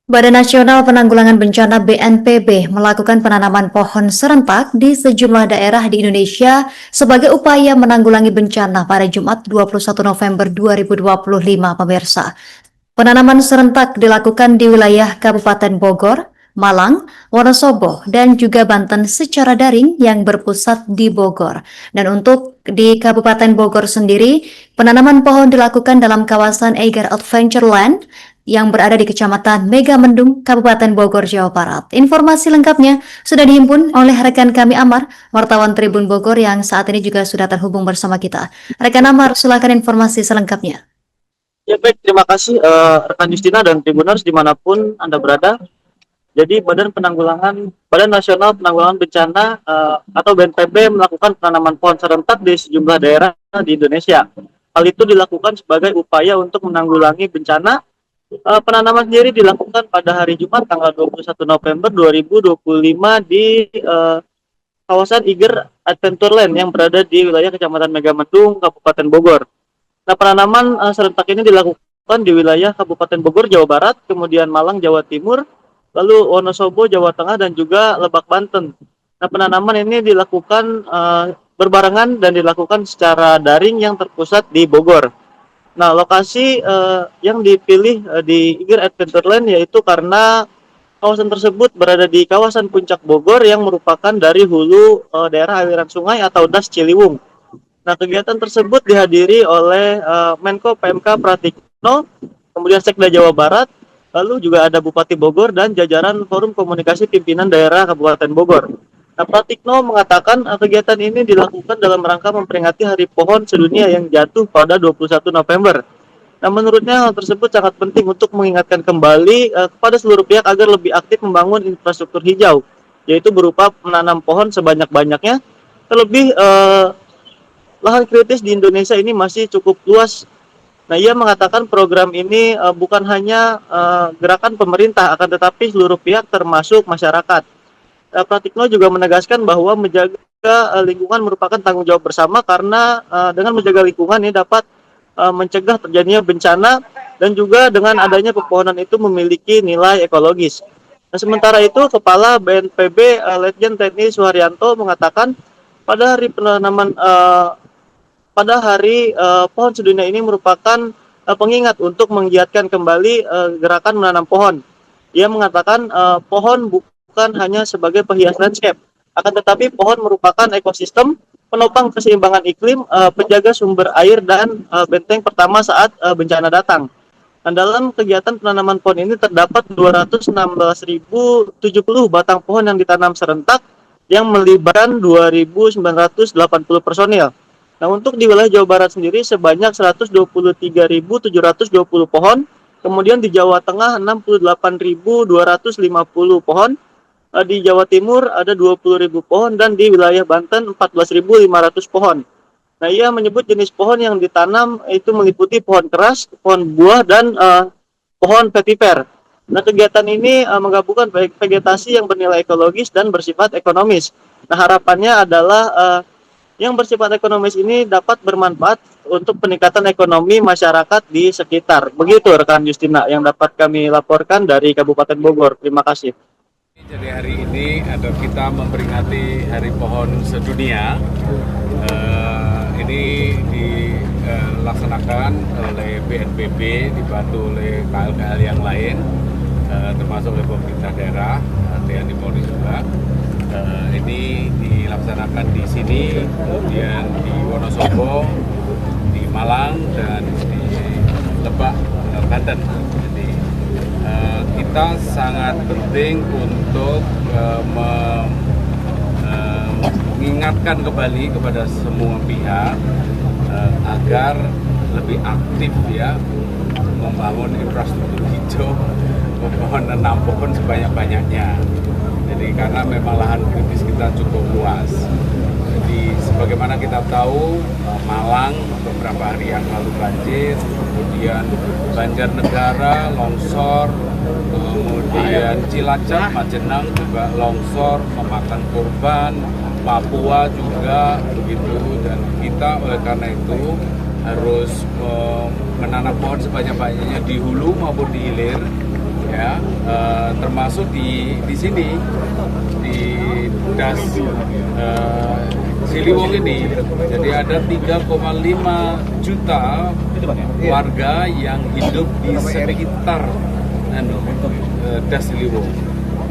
Badan Nasional Penanggulangan Bencana (BNPB) melakukan penanaman pohon serentak di sejumlah daerah di Indonesia sebagai upaya menanggulangi bencana pada Jumat 21 November 2025, pemirsa. Penanaman serentak dilakukan di wilayah Kabupaten Bogor, Malang, Wonosobo, dan juga Banten secara daring yang berpusat di Bogor. Dan untuk di Kabupaten Bogor sendiri, penanaman pohon dilakukan dalam kawasan Eiger Adventure Land yang berada di Kecamatan Megamendung, Kabupaten Bogor, Jawa Barat. Informasi lengkapnya sudah dihimpun oleh rekan kami Amar, wartawan Tribun Bogor yang saat ini juga sudah terhubung bersama kita. Rekan Amar, silakan informasi selengkapnya. Ya baik, terima kasih rekan Justina dan Tribuners dimanapun Anda berada. Jadi Badan Nasional Penanggulangan Bencana atau BNPB melakukan penanaman pohon serentak di sejumlah daerah di Indonesia. Hal itu dilakukan sebagai upaya untuk menanggulangi bencana. Penanaman sendiri dilakukan pada hari Jumat tanggal 21 November 2025 di kawasan Iger Adventureland yang berada di wilayah Kecamatan Megamendung, Kabupaten Bogor. Nah, penanaman serentak ini dilakukan di wilayah Kabupaten Bogor, Jawa Barat, kemudian Malang, Jawa Timur, lalu Wonosobo, Jawa Tengah, dan juga Lebak, Banten. Nah, penanaman ini dilakukan berbarengan dan dilakukan secara daring yang terpusat di Bogor. Nah, lokasi yang dipilih di Iger Adventureland yaitu karena kawasan tersebut berada di kawasan Puncak Bogor yang merupakan dari hulu daerah aliran sungai atau Das Ciliwung. Nah, kegiatan tersebut dihadiri oleh Menko PMK Pratikno, kemudian Sekda Jawa Barat, lalu juga ada Bupati Bogor dan jajaran Forum Komunikasi Pimpinan Daerah Kabupaten Bogor. Nah, Pratikno mengatakan kegiatan ini dilakukan dalam rangka memperingati Hari Pohon Sedunia yang jatuh pada 21 November. Nah, menurutnya hal tersebut sangat penting untuk mengingatkan kembali kepada seluruh pihak agar lebih aktif membangun infrastruktur hijau, yaitu berupa menanam pohon sebanyak-banyaknya. Terlebih lahan kritis di Indonesia ini masih cukup luas. Nah, ia mengatakan program ini bukan hanya gerakan pemerintah, akan tetapi seluruh pihak termasuk masyarakat. Pratikno juga menegaskan bahwa menjaga lingkungan merupakan tanggung jawab bersama karena dengan menjaga lingkungan ini dapat mencegah terjadinya bencana dan juga dengan adanya pepohonan itu memiliki nilai ekologis. Nah, sementara itu, Kepala BNPB Letjen TNI Suharyanto mengatakan pada hari penanaman pohon sedunia ini merupakan pengingat untuk menggiatkan kembali gerakan menanam pohon. Ia mengatakan pohon bukan hanya sebagai penghias landscape, akan tetapi pohon merupakan ekosistem, penopang keseimbangan iklim, penjaga sumber air, dan benteng pertama saat bencana datang. Dan dalam kegiatan penanaman pohon ini terdapat 216.070 batang pohon yang ditanam serentak yang melibatkan 2.980 personil. Nah, untuk di wilayah Jawa Barat sendiri sebanyak 123.720 pohon, kemudian di Jawa Tengah 68.250 pohon, di Jawa Timur ada 20.000 pohon, dan di wilayah Banten 14.500 pohon. Nah, ia menyebut jenis pohon yang ditanam itu meliputi pohon keras, pohon buah, dan pohon vetiver. Nah, kegiatan ini menggabungkan vegetasi yang bernilai ekologis dan bersifat ekonomis. Nah, harapannya adalah yang bersifat ekonomis ini dapat bermanfaat untuk peningkatan ekonomi masyarakat di sekitar. Begitu rekan Justina yang dapat kami laporkan dari Kabupaten Bogor. Terima kasih. Jadi hari ini kita memperingati Hari Pohon Sedunia. Ini dilaksanakan oleh BNPB dibantu oleh KL-KL yang lain, termasuk oleh pemerintah daerah, TNI Polri juga. Ini dilaksanakan di sini, kemudian di Wonosobo, di Malang, dan di Lebak, Banten. Jadi kita sangat penting untuk mengingatkan kembali kepada semua pihak agar lebih aktif ya membangun infrastruktur hijau, menanam pohon sebanyak-banyaknya. Jadi karena memang lahan kritis kita cukup luas. Jadi sebagaimana kita tahu Malang beberapa hari yang lalu banjir, kemudian Banjarnegara longsor, kemudian Cilacap, Majenang juga longsor memakan korban, Papua juga begitu, dan kita oleh karena itu harus menanam pohon sebanyak-banyaknya di hulu maupun di hilir ya, termasuk di sini di Das Siliwung ini. Jadi ada 3,5 juta warga yang hidup di sekitar Das Siliwung.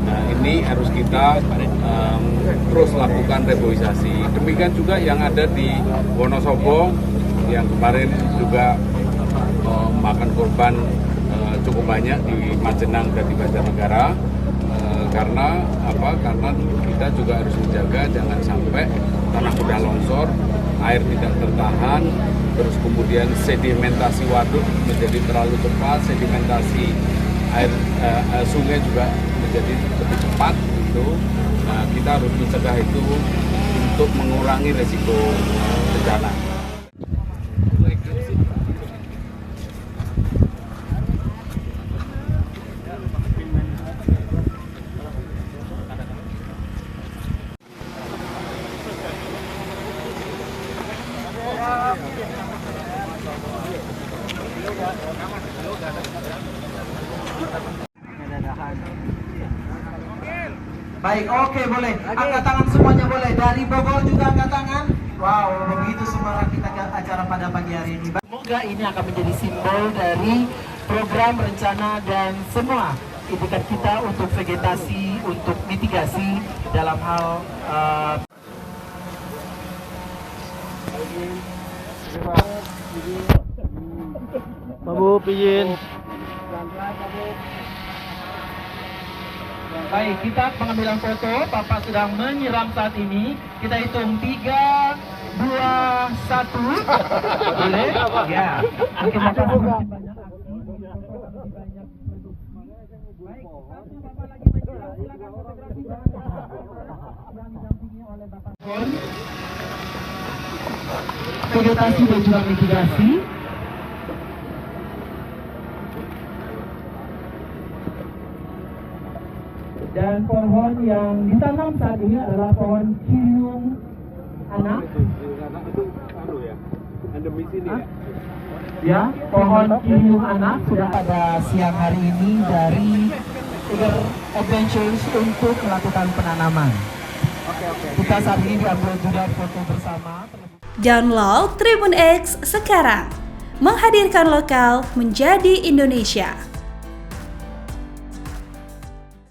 Nah, ini harus kita terus lakukan reboisasi. Demikian juga yang ada di Wonosobo yang kemarin juga makan korban cukup banyak di Majenang dan di Banjarnegara. Karena apa? Karena kita juga harus menjaga jangan sampai tanah mudah longsor, air tidak tertahan, terus kemudian sedimentasi waduk menjadi terlalu cepat, sedimentasi air sungai juga menjadi lebih cepat gitu. Nah, kita harus mencegah itu untuk mengurangi resiko bencana. Baik, oke, boleh. Angkat tangan semuanya boleh. Dari Bogor juga angkat tangan. Wow, begitu semangat kita ke acara pada pagi hari ini. Semoga ini akan menjadi simbol dari program, rencana, dan semua itikat kita untuk vegetasi, untuk mitigasi dalam hal Babu pijin. Baik, kita pengambilan foto. Bapak sedang menyiram saat ini. Kita hitung 3, 2, 1. Boleh? Ya. Oke, maka banyak vegetasi dan juga mitigasi. Dan pohon yang ditanam saat ini adalah pohon kiliung anak. Ya, pohon kiliung anak sudah pada siang hari ini dari Tiger Adventures untuk melakukan penanaman. Kita saat ini diambil juga foto bersama. Download Tribun X sekarang, menghadirkan lokal menjadi Indonesia.